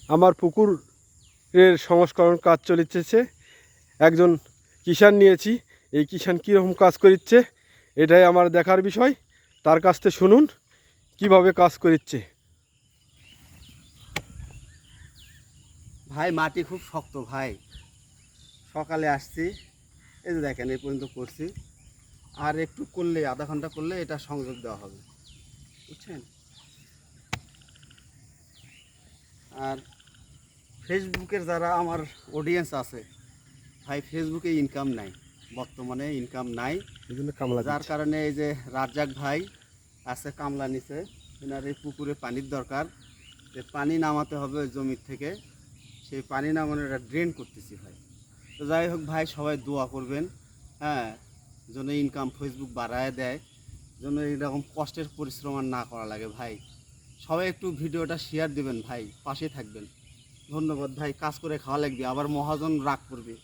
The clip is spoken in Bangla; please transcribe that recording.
আমার পুকুরের সংস্করণ কাজ চলিতেছে। একজন কিষাণ নিয়েছি, এই কিষাণ কীরকম কাজ করিচ্ছে এটাই আমার দেখার বিষয়। তার কাছ থেকে শুনুন কিভাবে কাজ করিচ্ছে। ভাই মাটি খুব শক্ত ভাই। সকালে আসছি, এই যে দেখেন এই পর্যন্ত করছি, আর একটু করলে আধা ঘন্টা করলে এটা সংযোগ দেওয়া হবে, বুঝছেন। আর ফেসবুকের যারা আমার অডিয়েন্স আছে ভাই, ফেসবুকে ইনকাম নাই, বর্তমানে ইনকাম নাই, যার কারণে এই যে রাজ্জাক ভাই আছে কামলা নিচে, এনার এই পুকুরে পানির দরকার, যে পানি নামাতে হবে ওই জমির থেকে, সেই পানি নামানো এটা ড্রেন করতেছি ভাই। তো যাই হোক ভাই, সবাই দোয়া করবেন, হ্যাঁ, যেন ইনকাম ফেসবুক বাড়ায় দেয়, যেন এরকম কষ্টের পরিশ্রম আর না করা লাগে ভাই। সবাই একটু ভিডিওটা শেয়ার দিবেন ভাই, পাশে থাকবেন। ধন্যবাদ ভাই। কাজ করে খাওয়া লাগবে, আবার মহাজন রাগ করবে।